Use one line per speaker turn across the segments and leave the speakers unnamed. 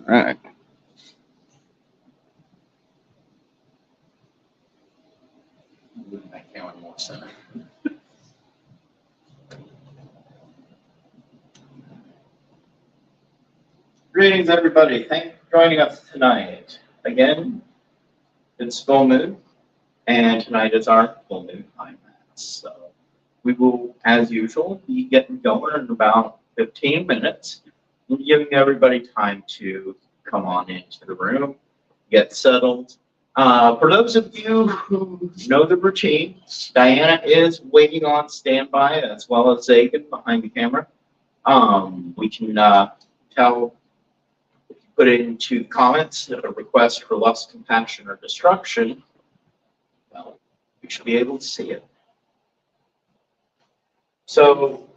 right.
Moving that camera more center. Greetings, everybody. Thank you for joining us tonight. Again, it's full moon, and tonight is our full moon time mass. So we will, as usual, be getting going in about 15 minutes, and giving everybody time to come on into the room, get settled. For those of you who know the routine, Diana is waiting on standby, as well as Zagan behind the camera. We can tell, if you put it into comments, a request for lust, compassion, or destruction, well, you should be able to see it. So,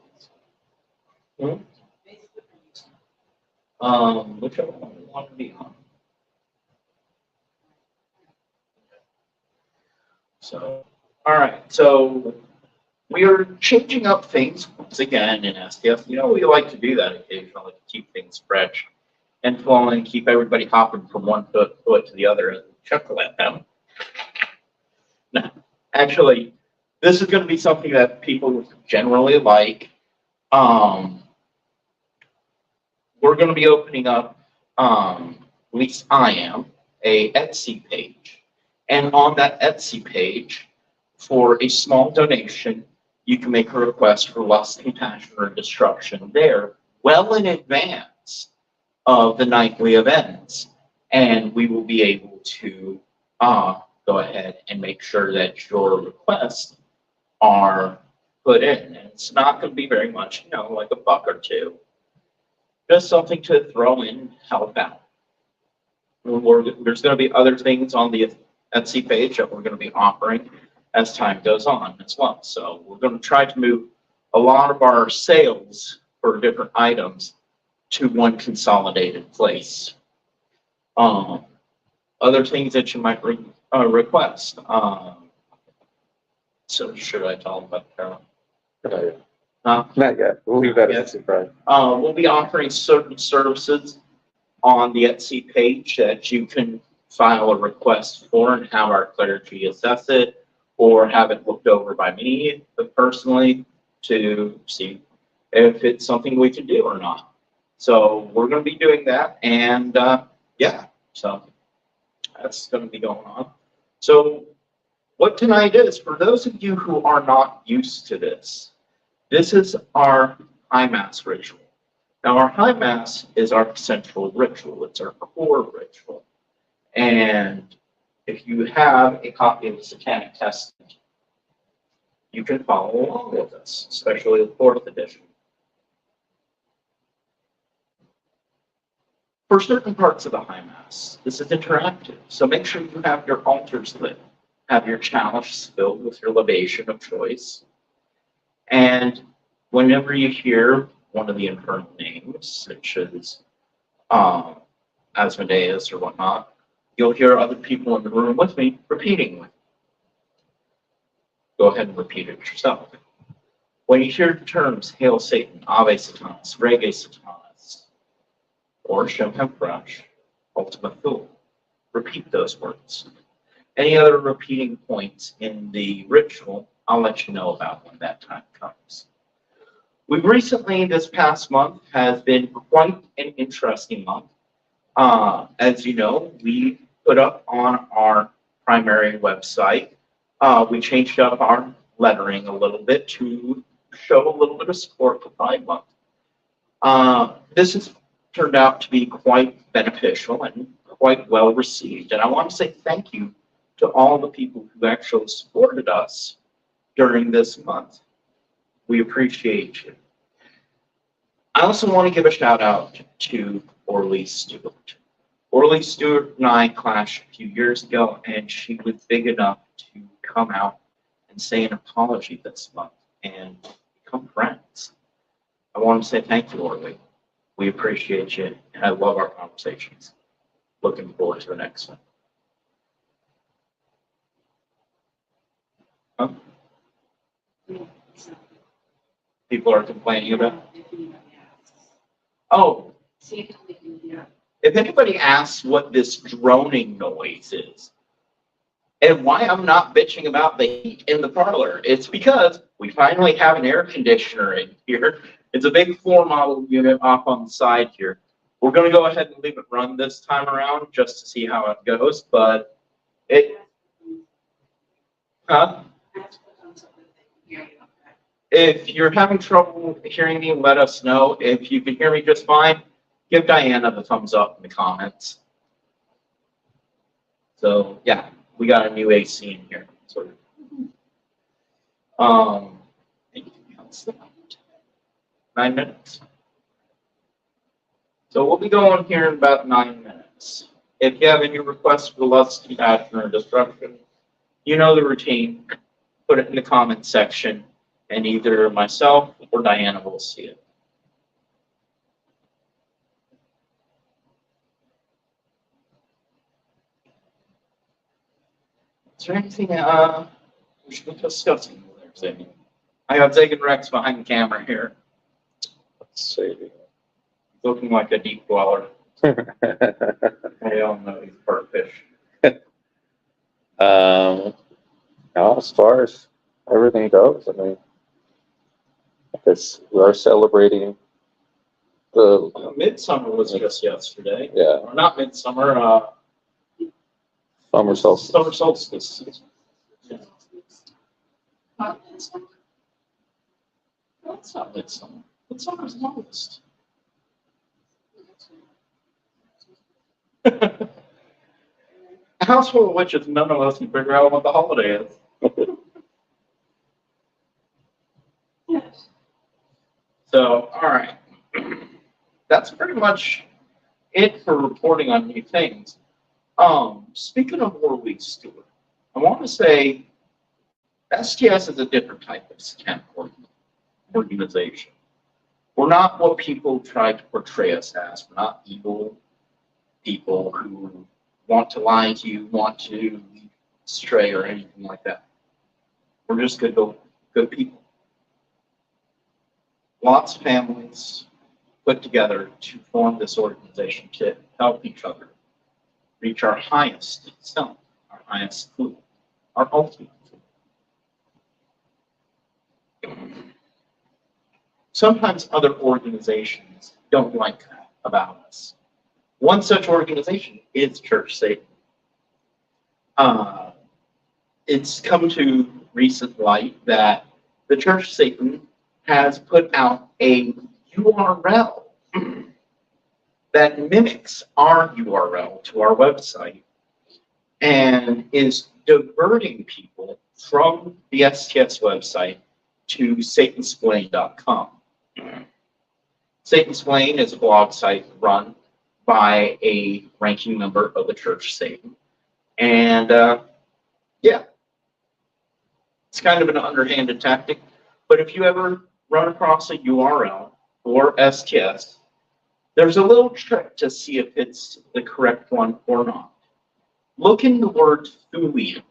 whichever one you want to be on. So, all right. So we are changing up things once again in STF. You know, we like to do that occasionally to keep things fresh and flowing, keep everybody hopping from one foot to the other and chuckle at them. No, actually, this is going to be something that people generally like. We're going to be opening up, at least I am, a Etsy page. And on that Etsy page, for a small donation, you can make a request for lust, compassion, or destruction there well in advance of the nightly events. And we will be able to go ahead and make sure that your requests are put in. And it's not going to be very much, you know, like $1 or $2. Just something to throw in, help out. There's going to be other things on the Etsy page that we're going to be offering as time goes on as well. So we're going to try to move a lot of our sales for different items to one consolidated place. Other things that you might request. So should I tell them about Carol?
Not yet. We'll leave that as a surprise.
We'll be offering certain services on the Etsy page that you can file a request for and have our clergy assess it, or have it looked over by me personally to see if it's something we can do or not. So we're going to be doing that, and yeah, so that's going to be going on. So what tonight is, for those of you who are not used to this, this is our high mass ritual. Now, our high mass is our central ritual. It's our core ritual. And if you have a copy of the Satanic Testament, you can follow along with us, especially the 4th edition. For certain parts of the high mass, this is interactive. So make sure you have your altars lit, have your chalice filled with your libation of choice. And whenever you hear one of the infernal names, such as Asmodeus or whatnot, you'll hear other people in the room with me repeating with me. Go ahead and repeat it yourself. When you hear the terms Hail Satan, Ave Satanas, Rege Satanas, or Shem Hemfresh, Ultima Thule, repeat those words. Any other repeating points in the ritual, I'll let you know about when that time comes. We've recently, this past month, has been quite an interesting month. As you know, we put up on our primary website, we changed up our lettering a little bit to show a little bit of support for Pride Month. This has turned out to be quite beneficial and quite well received. And I want to say thank you to all the people who actually supported us during this month. We appreciate you. I also want to give a shout out to Orly Stewart. Orly Stewart and I clashed a few years ago, and she was big enough to come out and say an apology this month and become friends. I want to say thank you, Orly. We appreciate you, and I love our conversations. Looking forward to the next one. Huh? People are complaining about. Oh. If anybody asks what this droning noise is, and why I'm not bitching about the heat in the parlor, it's because we finally have an air conditioner in here. It's a big floor model unit off on the side here. We're going to go ahead and leave it run this time around just to see how it goes, but if you're having trouble hearing me, let us know. If you can hear me just fine, give Diana the thumbs up in the comments. So yeah, we got a new AC in here. Sort of. Anything else? 9 minutes. So we'll be going here in about 9 minutes. If you have any requests for lust, compassion, or destruction, you know the routine. Put it in the comment section, and either myself or Diana will see it. Is there anything we should be discussing there, Zane? I got Zig and Rex behind the camera here.
Let's see.
Looking like a deep dweller. I don't know, he's part fish.
Now, as far as everything goes, I mean, I guess we are celebrating the
Midsummer was just yesterday.
Yeah.
Or not midsummer,
summer solstice.
summer solstice. Yeah.
Not midsummer.
No, it's not midsummer. Midsummer's August. A house full of witches, none of us can figure out what the holiday is.
Yes.
So, all right. That's pretty much it for reporting on new things. Speaking of War Week, Stuart, I want to say STS is a different type of scam organization. We're not what people try to portray us as. We're not evil people who want to lie to you, want to stray, or anything like that. We're just good people. Lots of families put together to form this organization to help each other reach our highest self, our highest food, our ultimate food. Sometimes other organizations don't like that about us. One such organization is Church Satan. It's come to recent light that the Church Satan has put out a URL that mimics our URL to our website and is diverting people from the STS website to satansplain.com. Satansplain is a blog site run by a ranking member of the Church Satan. And yeah, it's kind of an underhanded tactic. But if you ever run across a URL or STS, there's a little trick to see if it's the correct one or not. Look in the word Thulian.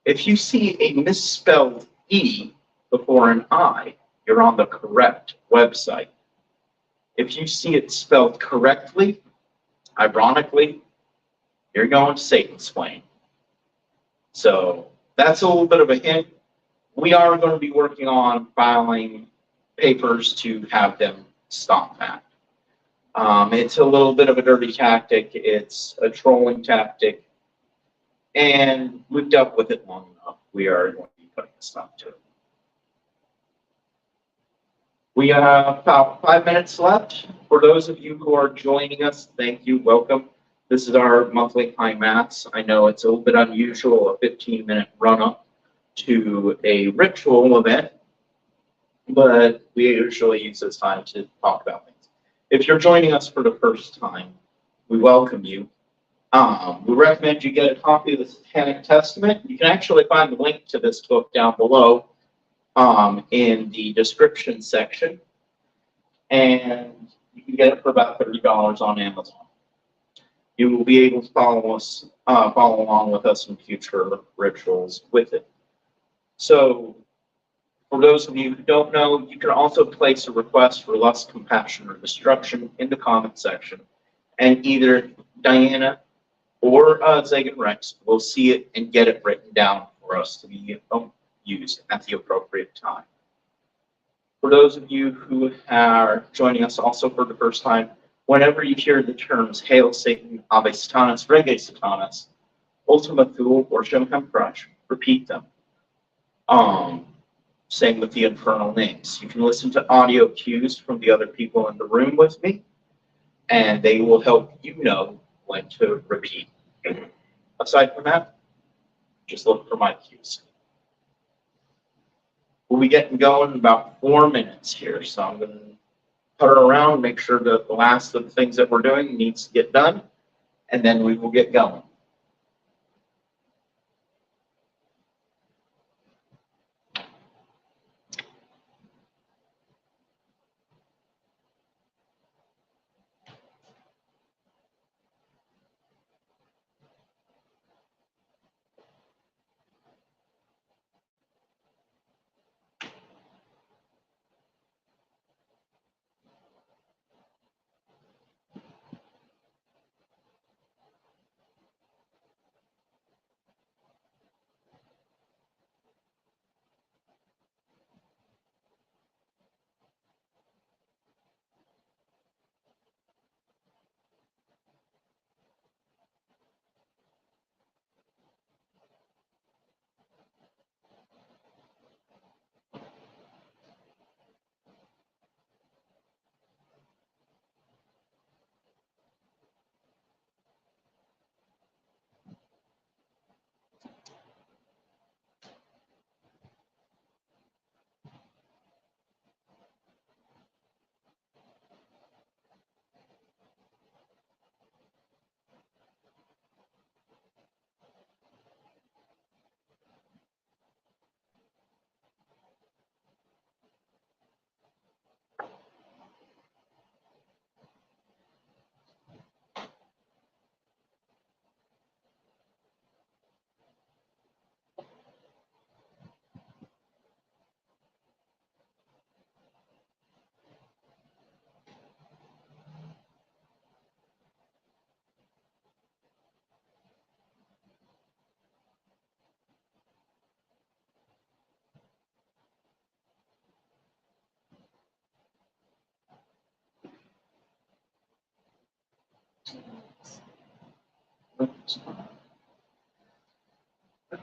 If you see a misspelled E before an I, you're on the correct website. If you see it spelled correctly, ironically, you're going to Satansplain. So that's a little bit of a hint. We are going to be working on filing papers to have them stop that. It's a little bit of a dirty tactic. It's a trolling tactic. And we've dealt with it long enough. We are going to be putting a stop to it. We have about 5 minutes left. For those of you who are joining us, thank you, welcome. This is our monthly high mass. I know it's a little bit unusual, a 15-minute run-up to a ritual event, but we usually use this time to talk about things. If you're joining us for the first time, we welcome you. We recommend you get a copy of the Satanic Testament. You can actually find the link to this book down below in the description section, and you can get it for about $30 on Amazon. You will be able to follow along with us in future rituals with it. So, for those of you who don't know, you can also place a request for lust, compassion, or destruction in the comment section, and either Diana or Zagan Rex will see it and get it written down for us to be used at the appropriate time. For those of you who are joining us also for the first time, whenever you hear the terms Hail Satan, Ave Satanas, Rege Satanas, Ultima Thule, or Shemchem Crush, repeat them. Same with the infernal names. You can listen to audio cues from the other people in the room with me, and they will help you know when to repeat. Aside from that, just look for my cues. We'll be getting going in about 4 minutes here, so I'm going to putter around, make sure that the last of the things that we're doing needs to get done, and then we will get going.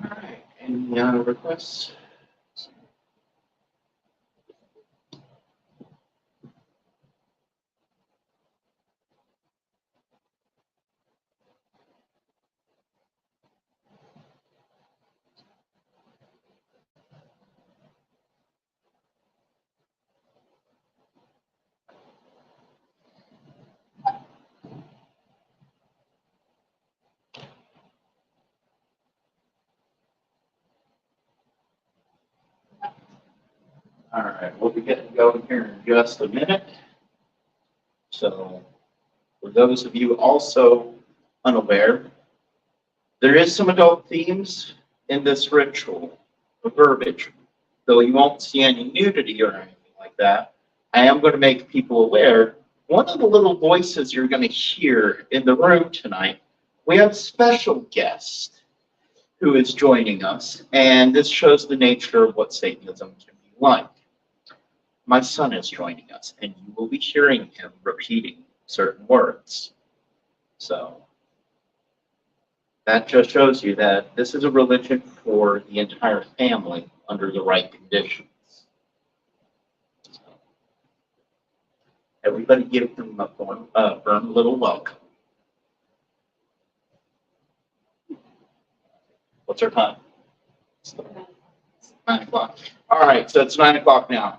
All right, any requests? All right, we'll be getting going here in just a minute. So, for those of you also unaware, there is some adult themes in this ritual, verbiage. Though you won't see any nudity or anything like that, I am going to make people aware. One of the little voices you're going to hear in the room tonight, we have a special guest who is joining us, and this shows the nature of what Satanism can be like. My son is joining us, and you will be hearing him repeating certain words. So that just shows you that this is a religion for the entire family under the right conditions. So, everybody give them a firm little welcome. What's our time? 9 o'clock. All right, so it's 9 o'clock now.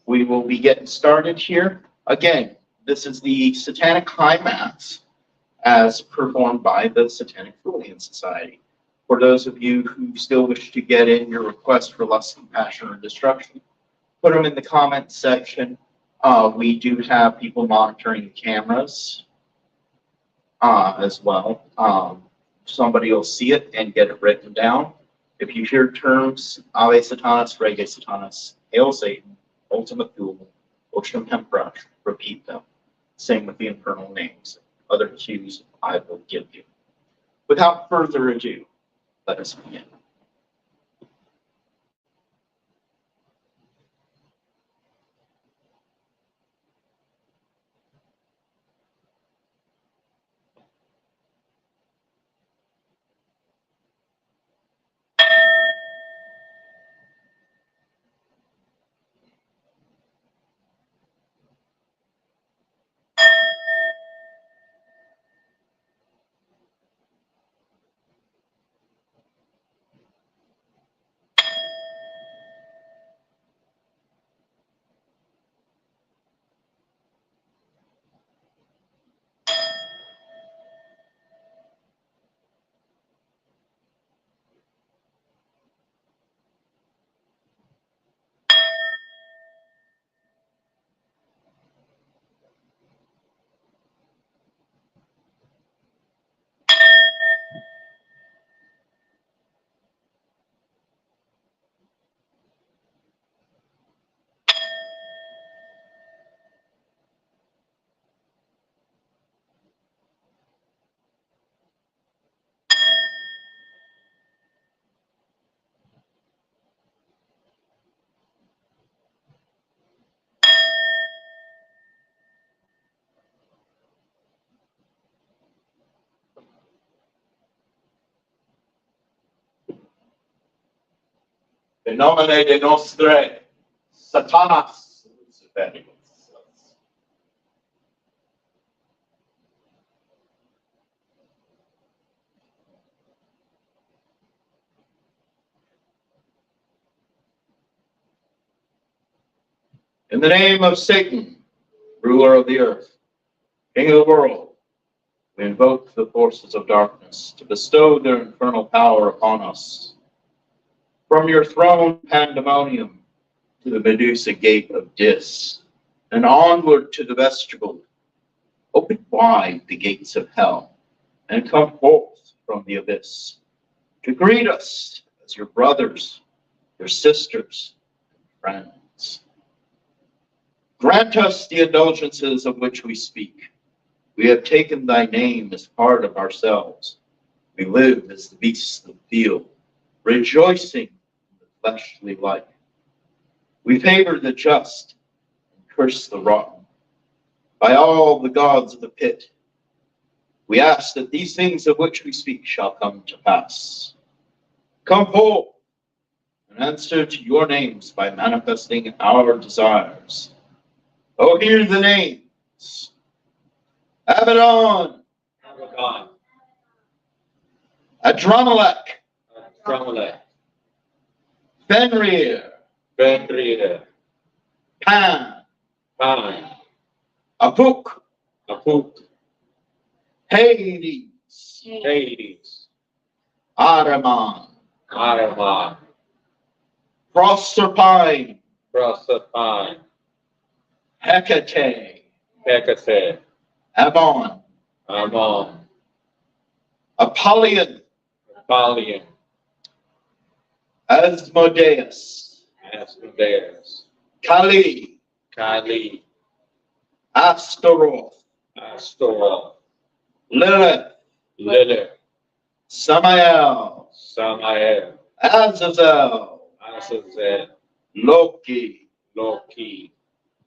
We will be getting started here. Again, this is the Satanic High Mass as performed by the Satanic Thulian Society. For those of you who still wish to get in your request for lust, compassion, or destruction, put them in the comments section. We do have people monitoring cameras as well. Somebody will see it and get it written down. If you hear terms Ave Satanas, Rege Satanas, Hail Satan, Ultima Thule, Ocean Temprash, repeat them. Same with the infernal names. other cues I will give you. Without further ado, let us begin. In nomine de nostre Satanas Luciferibus. In the name of Satan, ruler of the earth, king of the world, we invoke the forces of darkness to bestow their infernal power upon us. From your throne, Pandemonium, to the Medusa gate of Dis, and onward to the vestibule, open wide the gates of hell, and come forth from the abyss to greet us as your brothers, your sisters, and friends. Grant us the indulgences of which we speak. We have taken thy name as part of ourselves. We live as the beasts of the field, rejoicing in the fleshly life. We favor the just and curse the rotten. By all the gods of the pit, we ask that these things of which we speak shall come to pass. Come forth and answer to your names by manifesting our desires. Oh, hear the names. Abaddon,
Abaddon,
Adramelech,
Adramelech,
Fenrir,
Fenrir,
Pan,
Pan,
Apuk,
Apuk,
Hades,
Hades,
Ahriman,
Ahriman,
Proserpine,
Proserpine,
Hecate,
Hecate,
Ammon,
Ammon,
Apollyon,
Apollyon,
Asmodeus,
Asmodeus,
Kali,
Kali,
Astaroth,
Astaroth,
Lilith,
Lilith,
Samael,
Samael,
Azazel,
Azazel,
Loki,
Loki,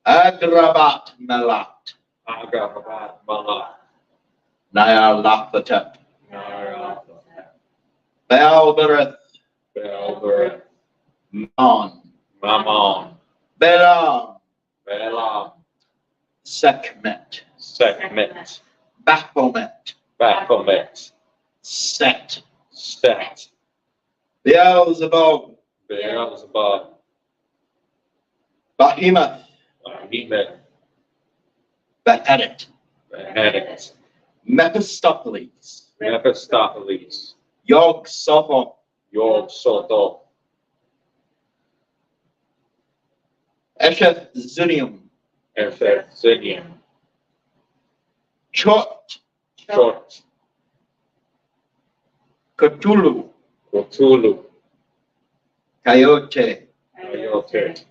Agrabat Melat,
Agabat, Malak,
Nyarlathotep,
Narath,
Baalberith,
Belbereth,
Mammon,
Mammon,
Balaam,
Balaam,
Sekhmet,
Sekhmet,
Baphomet,
Baphomet,
Set,
Set,
Beelzebub,
Beelzebub,
Behemoth,
Behemoth,
Beherit,
Behemoth,
Mephistopheles,
Mephistopheles,
Yog Sothoth,
Yog Sothoth,
Esheth Zunium,
Ephesidium,
Chot,
Chot,
Cthulhu,
Cthulhu,
Coyote,
Coyote,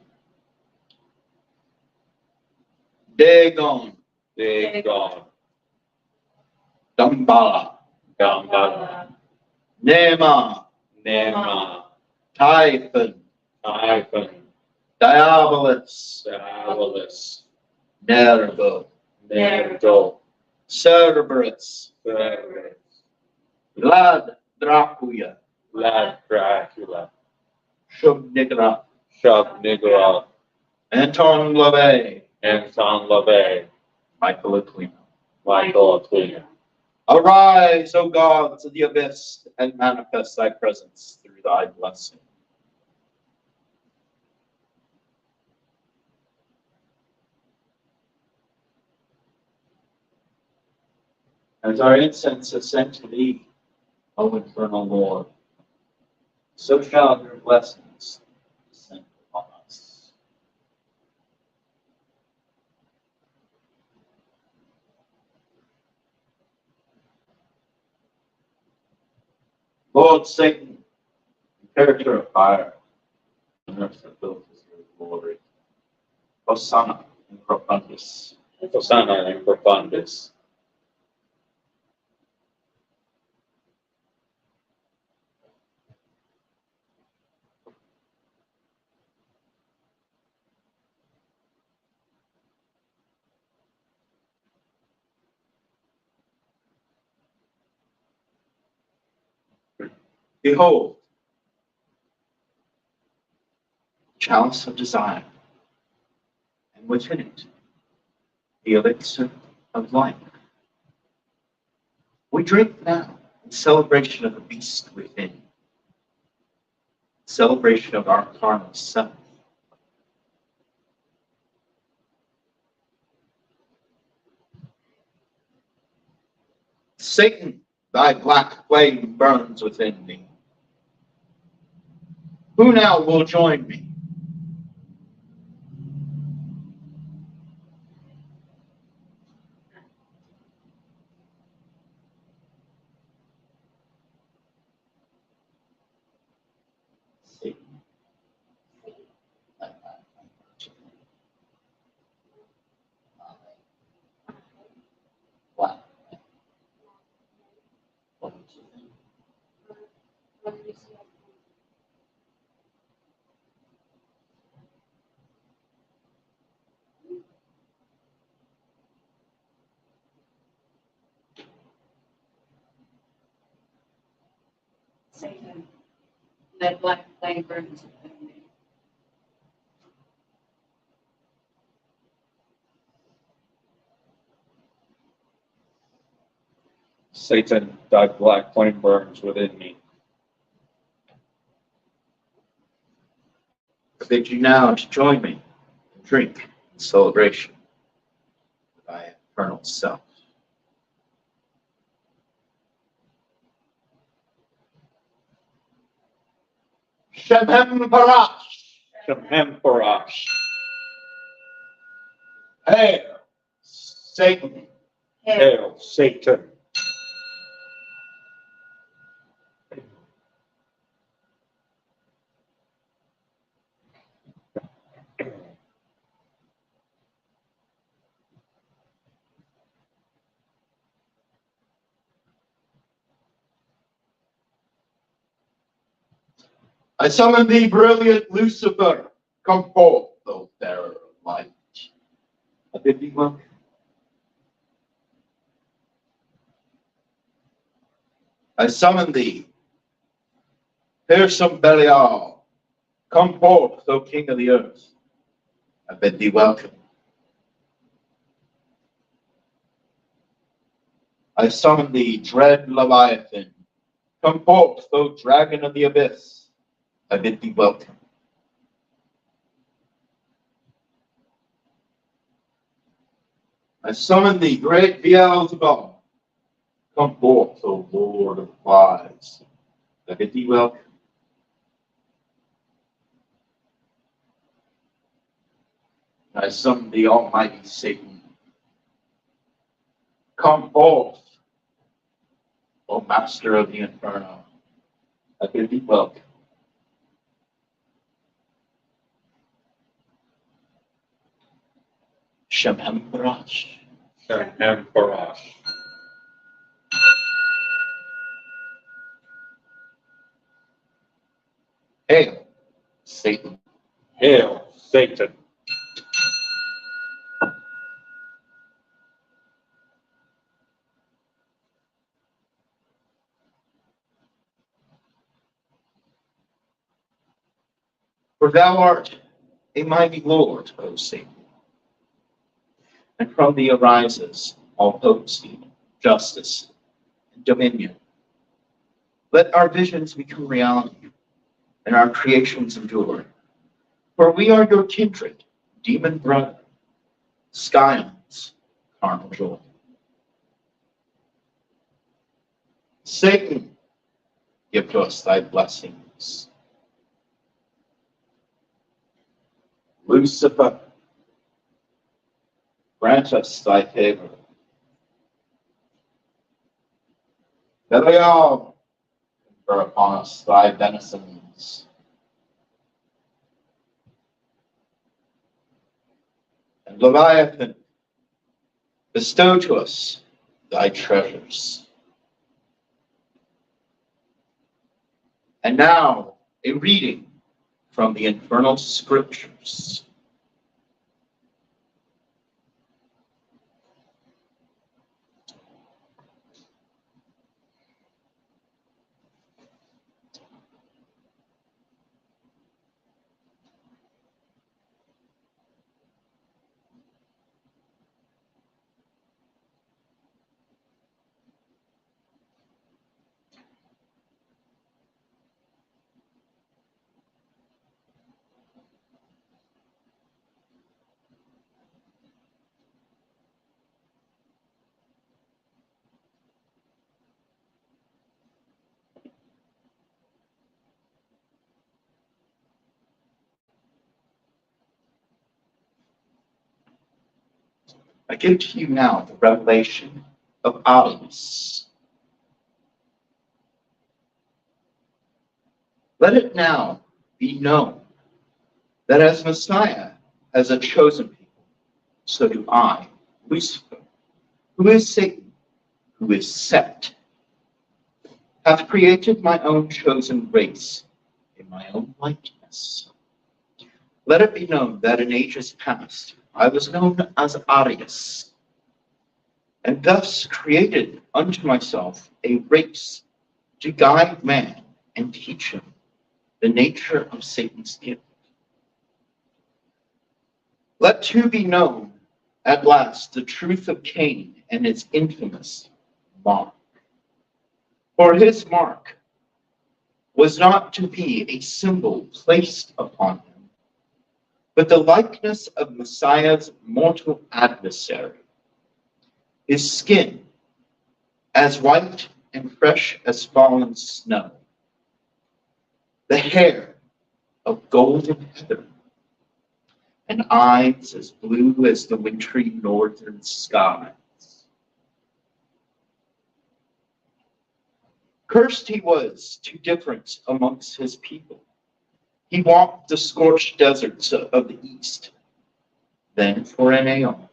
Dagon,
Dagon,
Dambala,
Gambala,
Nema,
Nema,
Typhon,
Typhon,
Diabolus,
Diabolus,
Nervo,
Nerdo,
Cerberus,
Cerberus,
Vlad Dracula,
Vlad Dracula,
Shubnigla,
Shub Nigla,
Anton LaVey,
Anton LaVey,
Michael Aquino.
Michael Aquino.
Arise, O gods of the abyss, and manifest thy presence through thy blessing. As our incense ascend to thee, O infernal Lord, so shall your blessings descend upon us. Lord Satan, character of fire, and earth that built is your glory. Hosanna in profundis.
Hosanna in profundis.
Behold, chalice of desire, and within it, the elixir of life. We drink now in celebration of the beast within, celebration of our carnal self. Satan, thy black flame burns within me. Who now will join me? Satan, thy black flame burns within me. Black flame burns within me.
Satan, that black flame burns within me.
Satan, thy black flame burns within me.
I bid you now to join me and drink in celebration of thy eternal self. Shemhem Parash,
Shemhem Parash.
hail, Satan,
Hail, Satan.
I summon thee, brilliant Lucifer, come forth, O bearer of light. I bid thee welcome. I summon thee, fearsome Belial, come forth, O king of the earth. I bid thee welcome. I summon thee, dread Leviathan, come forth, O dragon of the abyss. I bid thee welcome. I summon thee, great Beelzebub, come forth, O Lord of lies. I bid thee welcome. I summon the almighty Satan. Come forth, O master of the inferno. I bid thee welcome. Shemhem Parash.
Shemhem Parash.
Hail, Satan.
Hail, Satan.
For thou art a mighty Lord, O Satan, and from thee arises all potency, justice, and dominion. Let our visions become reality, and our creations endure. For we are your kindred, demon brother, scions, carnal joy. Satan, give to us thy blessings. Lucifer, grant us thy favor. Belial, confer upon us thy beneficence. And Leviathan, bestow to us thy treasures. And now, a reading from the infernal scriptures. I give to you now the revelation of Arius. Let it now be known that as Messiah has a chosen people, so do I, Lucifer, who is Satan, who is Set, hath created my own chosen race in my own likeness. Let it be known that in ages past I was known as Arius, and thus created unto myself a race to guide man and teach him the nature of Satan's gift. Let too be known at last the truth of Cain and his infamous mark. For his mark was not to be a symbol placed upon him, but the likeness of Messiah's mortal adversary, his skin as white and fresh as fallen snow, the hair of golden heather, and eyes as blue as the wintry northern skies. Cursed he was to difference amongst his people. He walked the scorched deserts of the east, then for an aeon,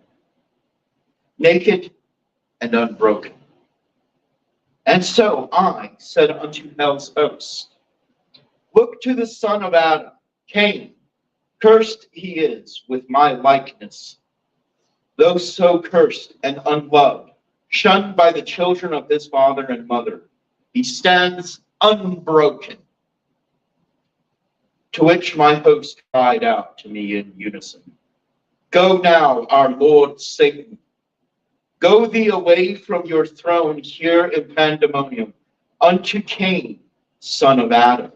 naked and unbroken. And so I said unto hell's host, look to the son of Adam, Cain, cursed he is with my likeness. Though so cursed and unloved, shunned by the children of his father and mother, he stands unbroken. To which my host cried out to me in unison, go now, our Lord Satan. Go thee away from your throne here in pandemonium unto Cain, son of Adam.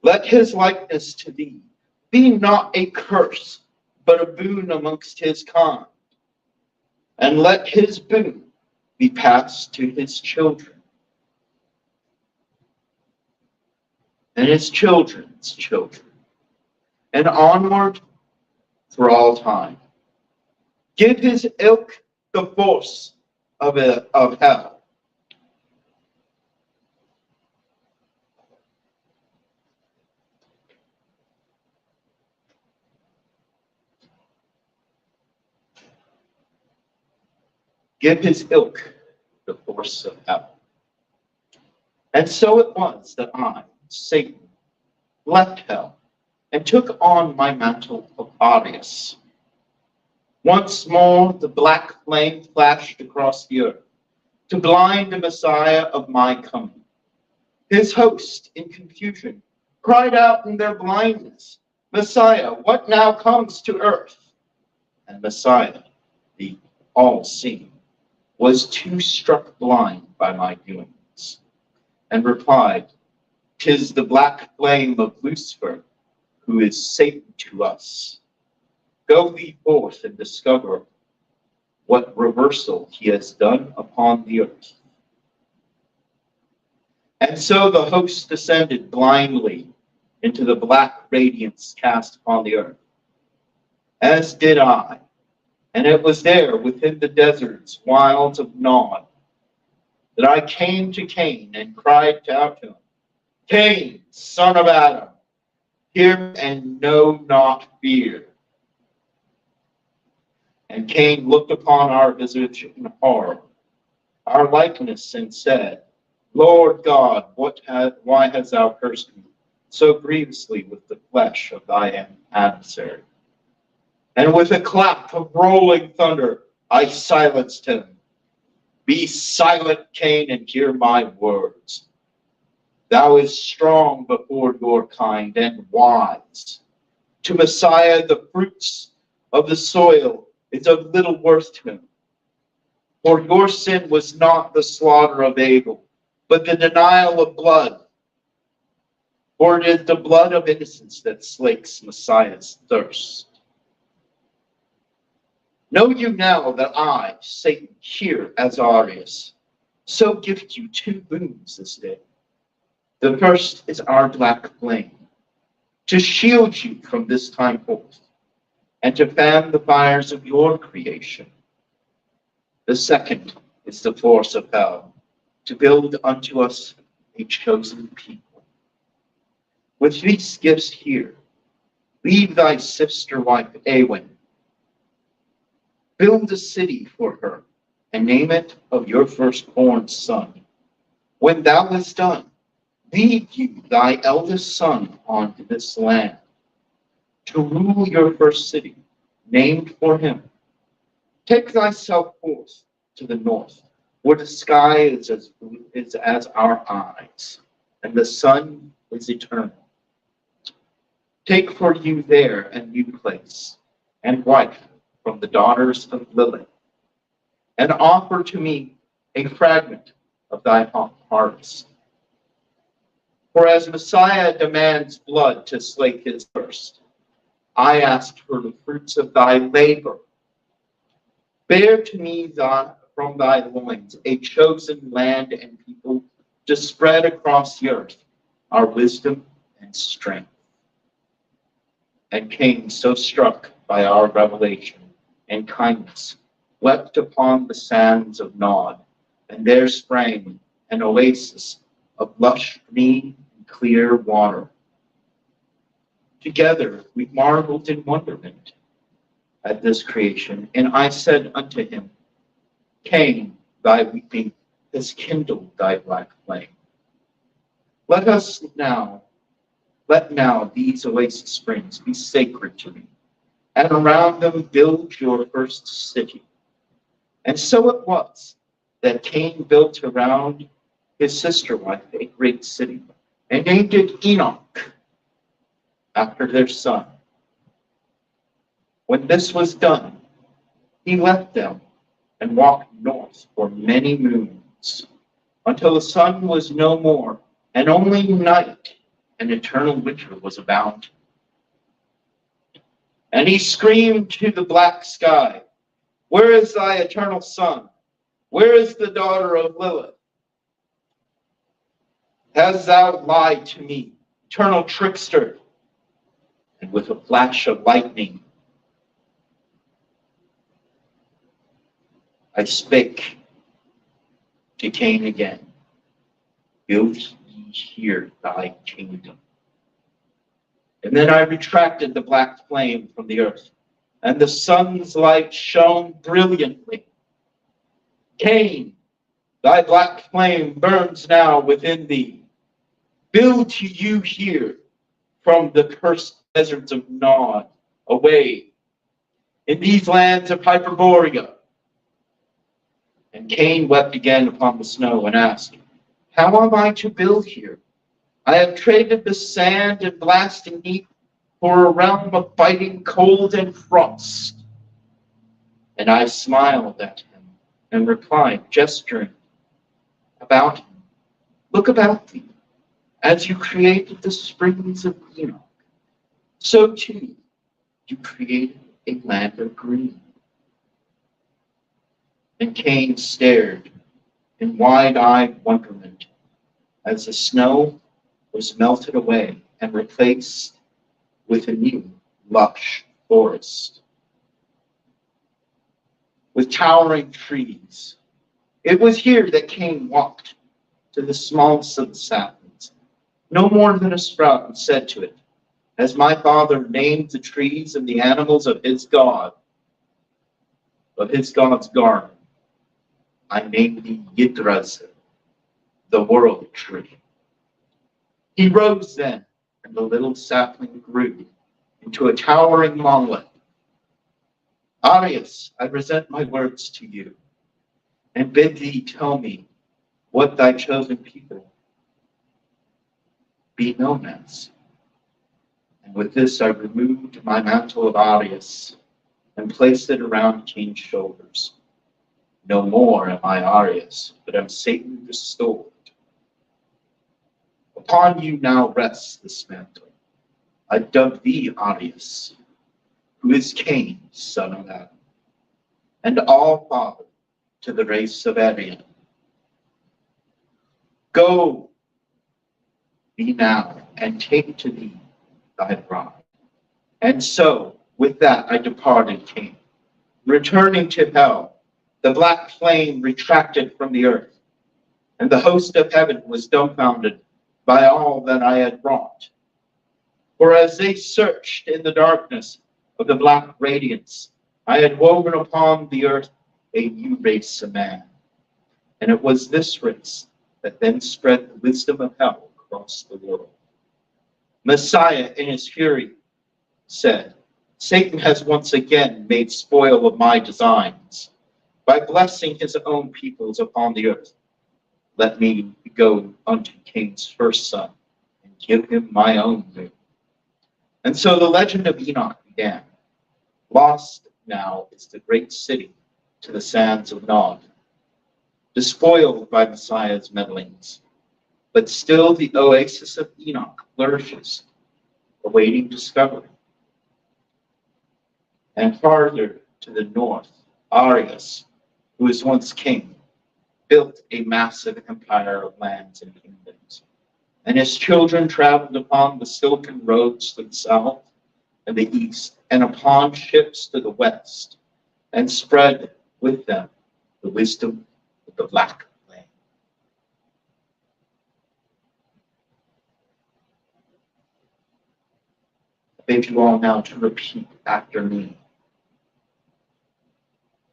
Let his likeness to thee be not a curse, but a boon amongst his kind. And let his boon be passed to his children, and his children's children, and onward for all time. Give his ilk the force of hell. Give his ilk the force of hell. And so it was that I, Satan, left hell, and took on my mantle of Arius. Once more the black flame flashed across the earth to blind the Messiah of my coming. His host, in confusion, cried out in their blindness, Messiah, what now comes to earth? And Messiah, the all-seeing, was too struck blind by my doings, and replied, 'Tis the black flame of Lucifer, who is Satan to us. Go thee forth and discover what reversal he has done upon the earth. And so the host descended blindly into the black radiance cast upon the earth, as did I. And it was there within the desert's wilds of Nod that I came to Cain and cried out to him, Cain, son of Adam, hear and know not fear. And Cain looked upon our visage in horror, our likeness, and said, Lord God, why hast thou cursed me so grievously with the flesh of thy adversary? And with a clap of rolling thunder, I silenced him. Be silent, Cain, and hear my words. Thou is strong before your kind and wise. To Messiah, the fruits of the soil is of little worth to him. For your sin was not the slaughter of Abel, but the denial of blood. For it is the blood of innocence that slakes Messiah's thirst. Know you now that I, Satan, here as Arius, so gift you two boons this day. The first is our black flame, to shield you from this time forth, and to fan the fires of your creation. The second is the force of hell, to build unto us a chosen people. With these gifts here, leave thy sister wife Awen. Build a city for her, and name it of your firstborn son. When thou hast done, lead you thy eldest son onto this land, to rule your first city, named for him. Take thyself forth to the north, where the sky is as our eyes, and the sun is eternal. Take for you there a new place, and wife from the daughters of Lilith, and offer to me a fragment of thy harvest. For as Messiah demands blood to slake his thirst, I asked for the fruits of thy labor. Bear to me from thy loins a chosen land and people to spread across the earth our wisdom and strength. And Cain, so struck by our revelation and kindness, wept upon the sands of Nod, and there sprang an oasis of lush green and clear water. Together we marveled in wonderment at this creation, and I said unto him, Cain, thy weeping has kindled thy black flame. Let now these oasis springs be sacred to me, and around them build your first city. And so it was that Cain built around his sister wife a great city, and named it Enoch, after their son. When this was done, he left them and walked north for many moons, until the sun was no more, and only night and eternal winter was abound. And he screamed to the black sky, Where is thy eternal sun? Where is the daughter of Lilith? Hast thou lied to me, eternal trickster? And with a flash of lightning, I spake to Cain again, Build ye here thy kingdom. And then I retracted the black flame from the earth, and the sun's light shone brilliantly. Cain, thy black flame burns now within thee. Build to you here from the cursed deserts of Nod, away in these lands of Hyperborea. And Cain wept again upon the snow and asked, how am I to build here? I have traded the sand and blasting heat for a realm of biting cold and frost. And I smiled at him and replied, gesturing about him, look about thee. As you created the springs of Enoch, so too you created a land of green. And Cain stared in wide-eyed wonderment as the snow was melted away and replaced with a new, lush forest with towering trees. It was here that Cain walked to the smallest of the saplings, no more than a sprout, and said to it, as my father named the trees and the animals of his God, of his God's garden, I named thee Yggdrasil, the world tree. He rose then, and the little sapling grew into a towering monolith. Arius, I present my words to you, and bid thee tell me what thy chosen people be known as. And with this I removed my mantle of Arius and placed it around Cain's shoulders. No more am I Arius, but am Satan restored. Upon you now rests this mantle. I dubbed thee Arius, who is Cain, son of Adam, and all father to the race of Arian. Go be now and take to thee thy bride. And so, with that, I departed Cain. Returning to hell, the black flame retracted from the earth, and the host of heaven was dumbfounded by all that I had wrought. For as they searched in the darkness of the black radiance, I had woven upon the earth a new race of man. And it was this race that then spread the wisdom of hell across the world. Messiah, in his fury, said, Satan has once again made spoil of my designs by blessing his own peoples upon the earth. Let me go unto Cain's first son and give him my own name. And so the legend of Enoch began. Lost now is the great city to the sands of Nod, despoiled by Messiah's meddlings. But still the oasis of Enoch flourishes, awaiting discovery. And farther to the north, Arius, who was once king, built a massive empire of lands and kingdoms. And his children traveled upon the silken roads to the south and the east, and upon ships to the west, and spread with them the wisdom of the black land. I bid you all now to repeat after me.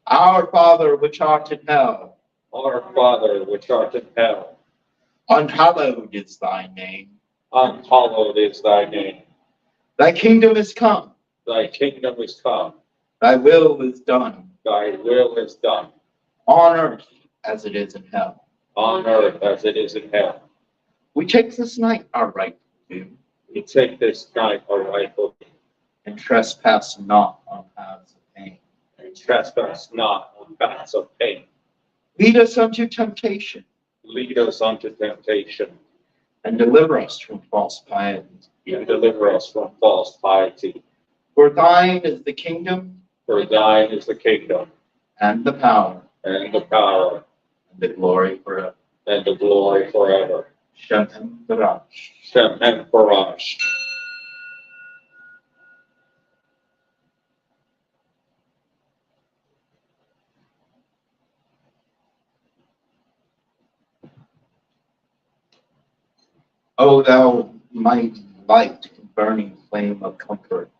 Our Father which art in hell,
Our Father which art in hell,
unhallowed is thy name.
unhallowed is thy name.
Thy kingdom is come.
Thy kingdom is come.
Thy will is done,
Thy will is done,
on earth as it is in hell.
on earth as it is in heaven.
We take this night our rightful due,
We take this night our rightful due,
and trespass not on paths of pain.
and trespass not on paths of pain.
Lead us unto temptation,
Lead us unto temptation,
and deliver us from false piety.
and deliver us from false piety.
For thine is the kingdom,
For thine is the kingdom,
and the power,
and the power,
and the glory forever.
and the glory forever.
Shem Barash.
Shem Parash.
O thou mighty light and burning flame of comfort,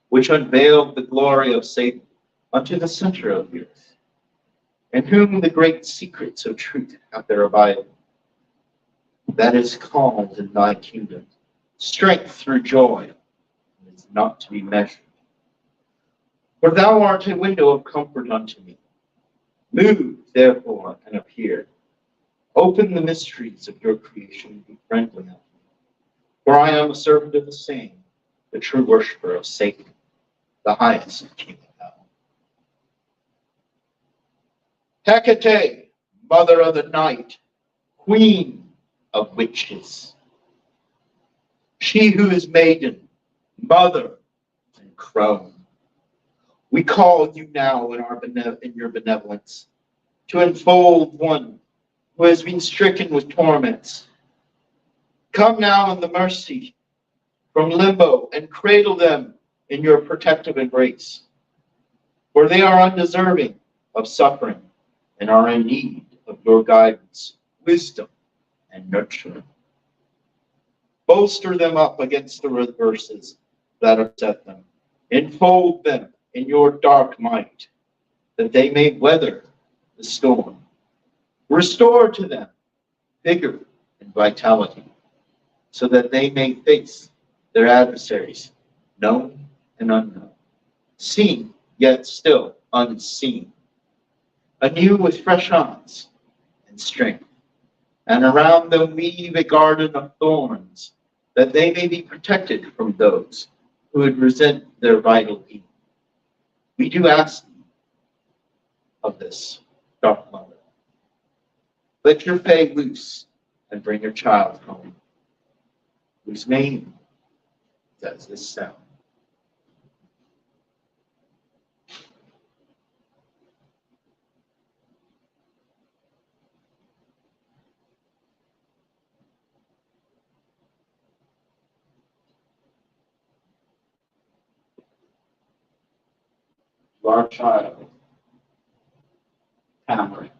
which unveiled the glory of Satan unto the center of the earth, in whom the great secrets of truth have their abiding, that is called in thy kingdom strength through joy is not to be measured. For thou art a window of comfort unto me. Move, therefore, and appear. Open the mysteries of your creation and be friendly unto me. For I am a servant of the same, the true worshipper of Satan, the highest king of hell. Hecate, mother of the night, queen of witches. She who is maiden, mother, and crone. We call you now in your benevolence to enfold one who has been stricken with torments. Come now in the mercy from limbo and cradle them in your protective embrace, for they are undeserving of suffering and are in need of your guidance, wisdom, and nurture. Bolster them up against the reverses that upset them. Enfold them in your dark might, that they may weather the storm. Restore to them vigor and vitality, so that they may face their adversaries, known and unknown, seen yet still unseen, anew with fresh eyes and strength, and around them weave a garden of thorns, that they may be protected from those who would resent their vital being. We do ask of this, dark mother. Let your fae loose and bring your child home, whose name is as this sound.
Our child, Cameron,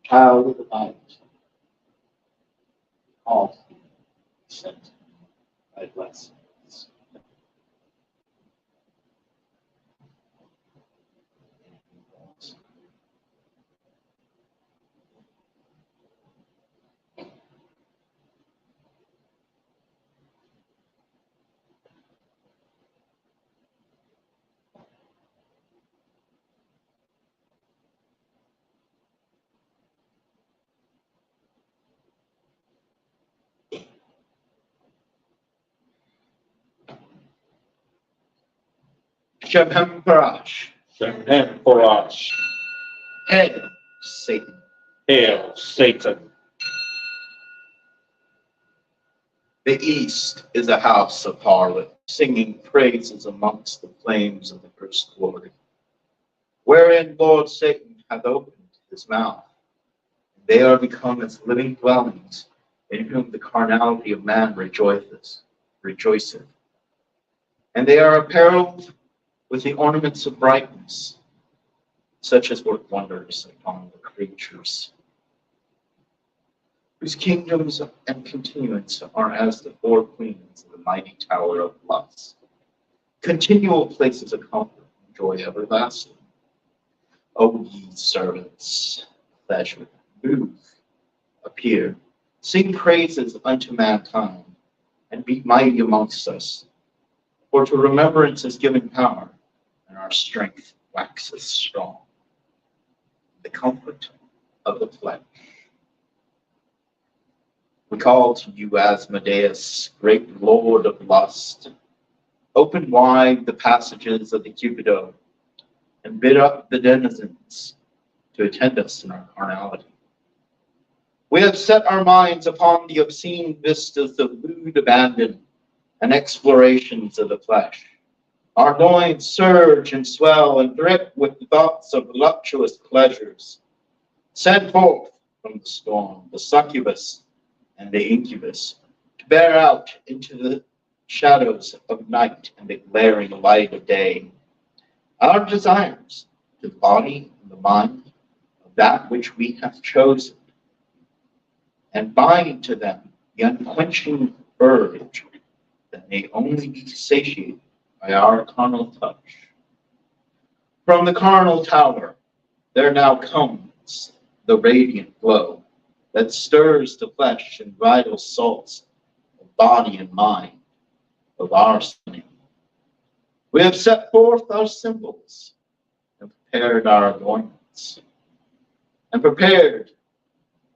child of the night, all sent by blessings.
Shabhem Parash,
Shem Parash,
head Satan.
hail Satan.
The east is a house of harlot, singing praises amongst the flames of the first glory, wherein Lord Satan hath opened his mouth. They are become as living dwellings, in whom the carnality of man rejoiceth. And they are apparelled with the ornaments of brightness, such as work wonders upon the creatures, whose kingdoms and continuance are as the four queens of the mighty tower of lust, continual places of comfort and joy everlasting. O ye servants, pleasure, move, appear, sing praises unto mankind, and be mighty amongst us. For to remembrance is given power, and our strength waxeth strong. The comfort of the flesh. We call to you, Asmodeus, great lord of lust. Open wide the passages of the Cupido, and bid up the denizens to attend us in our carnality. We have set our minds upon the obscene vistas of lewd abandon and explorations of the flesh. Our loins surge and swell and drip with the thoughts of voluptuous pleasures. Send forth from the storm the succubus and the incubus, to bear out into the shadows of night and the glaring light of day our desires to the body and the mind of that which we have chosen, and bind to them the unquenching urge that may only be satiated by our carnal touch. From the carnal tower there now comes the radiant glow that stirs the flesh and vital salts of body and mind of our summoning. We have set forth our symbols and prepared our adornments, and prepared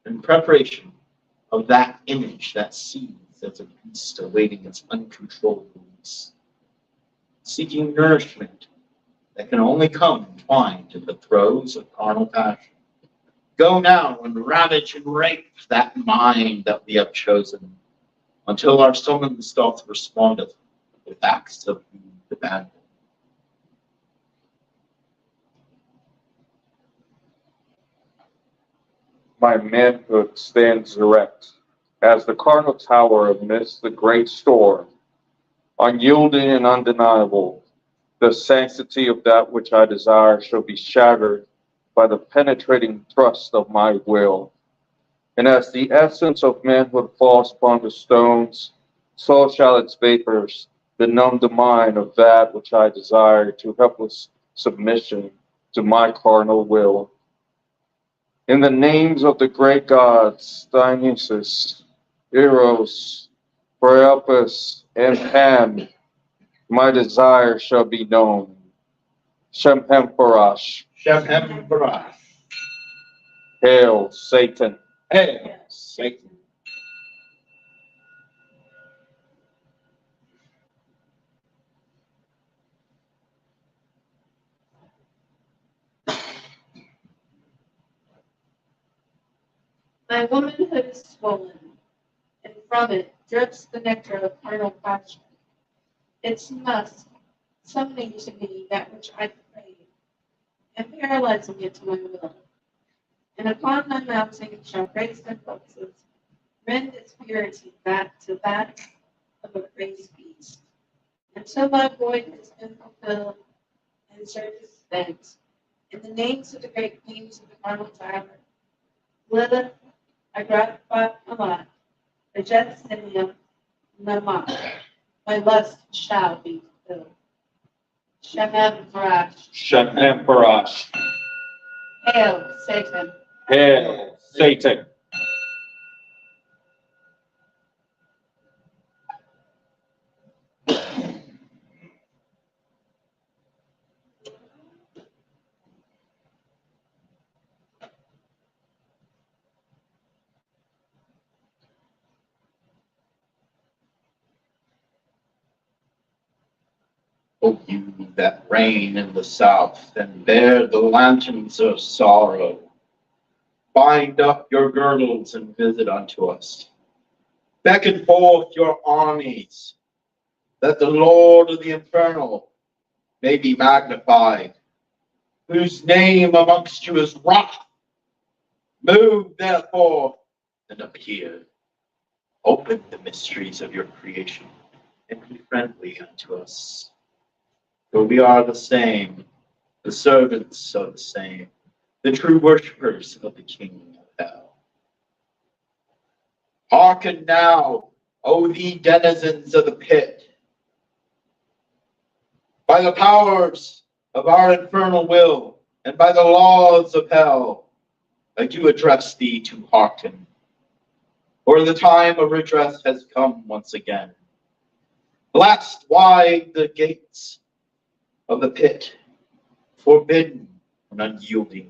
in preparation of that image that sees as a beast awaiting its uncontrolled release, seeking nourishment that can only come entwined in the throes of carnal passion. Go now and ravage and rape that mind that we have chosen, until our summons doth respondeth with acts of abandon.
My manhood stands erect as the cardinal tower amidst the great storm, unyielding and undeniable. The sanctity of that which I desire shall be shattered by the penetrating thrust of my will. And as the essence of manhood falls upon the stones, so shall its vapors benumb the mind of that which I desire to helpless submission to my carnal will. In the names of the great gods, Dionysus, Eros, Priapus, and Pan, my desire shall be known. Shemhamparash.
Shemhamparash.
Hail, Satan.
Hail, Satan.
My womanhood is swollen, and from it drips the nectar of carnal passion. Its musk summoning to me that which I crave, and paralyzing it to my will. And upon my mounting shall raise impulses, rend its purity back to that of a crazed beast, until my void has been fulfilled and surface spent. In the names of the great queens of the carnal tower, Lilith, I gratify Amat, the Jetsinium, Namat, my lust shall be fulfilled. Shemhamparash.
Shemhamparash.
Hail, Satan.
Hail, Satan.
O you that reign in the south and bear the lanterns of sorrow, bind up your girdles and visit unto us. Beckon forth your armies, that the Lord of the Infernal may be magnified, whose name amongst you is Wrath. Move therefore and appear. Open the mysteries of your creation and be friendly unto us. For we are the same, the servants are the same, the true worshippers of the King of Hell. Hearken now, O ye denizens of the pit. By the powers of our infernal will and by the laws of hell, I do address thee to hearken. For the time of redress has come once again. Blast wide the gates of the pit, forbidden and unyielding.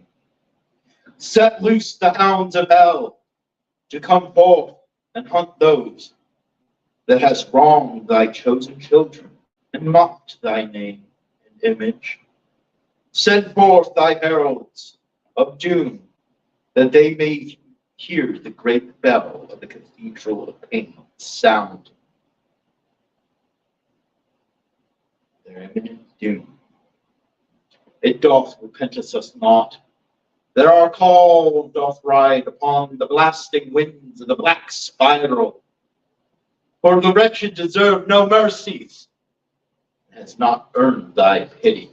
Set loose the hounds of hell to come forth and hunt those that has wronged thy chosen children and mocked thy name and image. Send forth thy heralds of doom, that they may hear the great bell of the cathedral of pain sound their imminent doom. It doth repenteth us not, that our call doth ride upon the blasting winds of the black spiral. For the wretched deserve no mercies, and has not earned thy pity.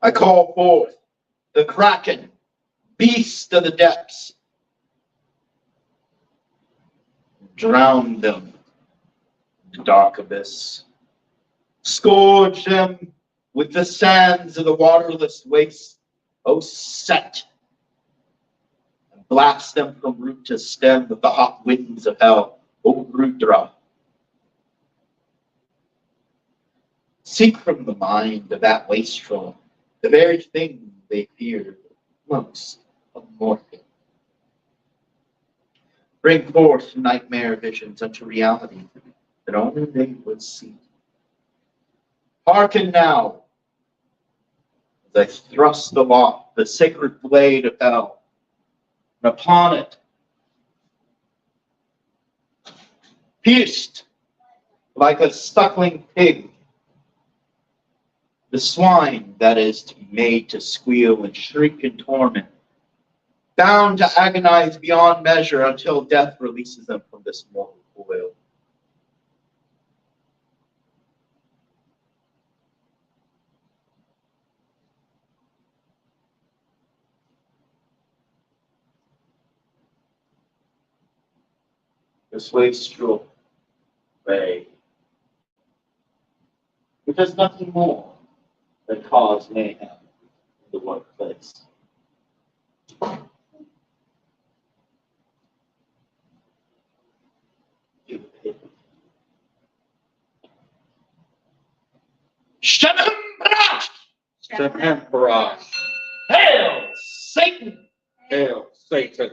I call forth the Kraken, beast of the depths. Drown them in the dark abyss. Scourge them with the sands of the waterless waste, O Set, and blast them from root to stem with the hot winds of hell. O Rudra, seek from the mind of that wastrel the very thing they feared most of mortal. Bring forth nightmare visions unto reality that only they would see. Hearken now, as I thrust aloft the sacred blade of hell, and upon it, pierced like a suckling pig, the swine that is to be made to squeal and shriek in torment, bound to agonize beyond measure until death releases them from this mortal coil. This wastrel ray, it does nothing more than cause mayhem in the workplace. Shemembra!
Shememperash.
Hail, Satan!
Hail, Satan.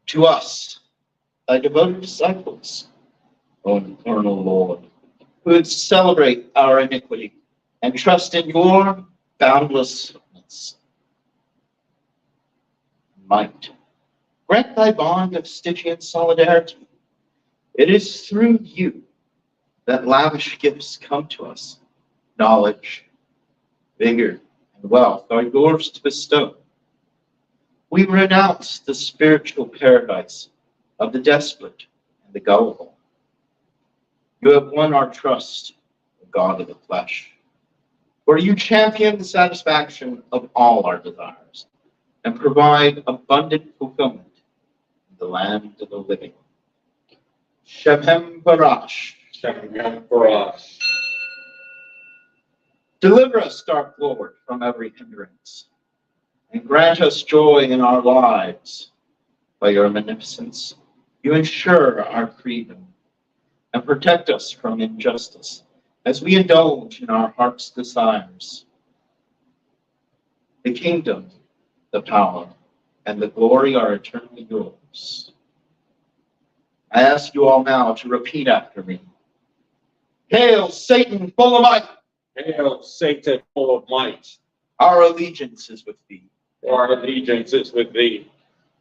To us, thy devoted disciples, O eternal Lord, who would celebrate our iniquity and trust in your boundless might. Grant thy bond of Stygian solidarity. It is through you that lavish gifts come to us. Knowledge, vigor, and wealth are yours to bestow. We renounce the spiritual paradise of the desperate and the gullible. You have won our trust, O God of the flesh, for you champion the satisfaction of all our desires and provide abundant fulfillment in the land of the living. Shemhem Barash.
Shememperash.
Deliver us, dark Lord, from every hindrance, and grant us joy in our lives. By your magnificence, you ensure our freedom and protect us from injustice as we indulge in our heart's desires. The kingdom, the power, and the glory are eternally yours. I ask you all now to repeat after me. Hail, Satan, full of light!
Hail, Satan, full of might.
Our allegiance is with thee.
Our allegiance is with thee.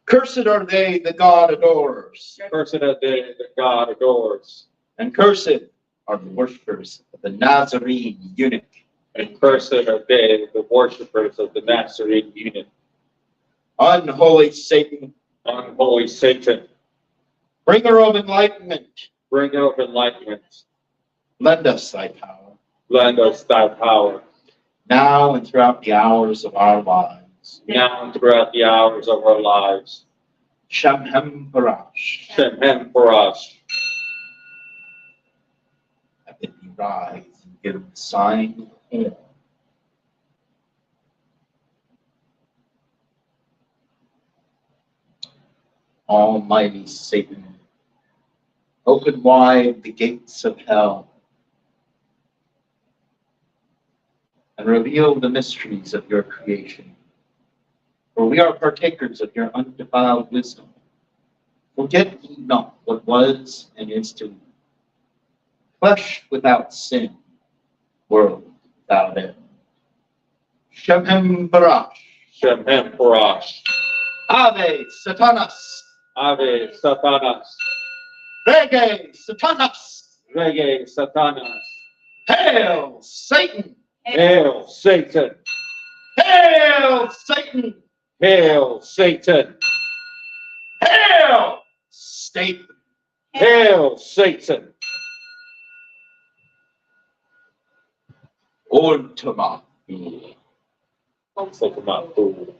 Cursed are they the God adores,
Cursed are they that God adores,
and cursed are the worshippers of the Nazarene eunuch.
and cursed are they, the worshippers of the Nazarene eunuch.
Unholy Satan,
Unholy Satan,
bringer of enlightenment,
bring out enlightenment.
lend us thy power,
Lend us thy power,
now and throughout the hours of our lives.
now and throughout the hours of our lives.
Shemhem Barash.
Shememperash.
I bid thee rise and give the sign of the horn. Almighty Satan, open wide the gates of hell and reveal the mysteries of your creation. For we are partakers of your undefiled wisdom. Forget ye not what was and is to be. Flesh without sin, world without end. Shemhem Barash.
Shememperash.
Ave Satanas.
Ave Satanas.
Rege Satanas.
Rege Satanas.
Hail Satan.
Hail Satan.
Hail Satan.
Hail Satan.
Hail Satan.
Hail Satan.
Ultima.
Ultima Thule.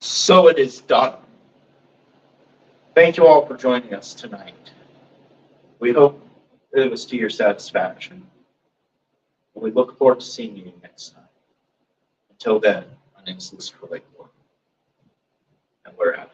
So it is done. Thank you all for joining us tonight. We hope it was to your satisfaction. We look forward to seeing you next time. Until then, my name is Lucifer Lakemore, and we're out.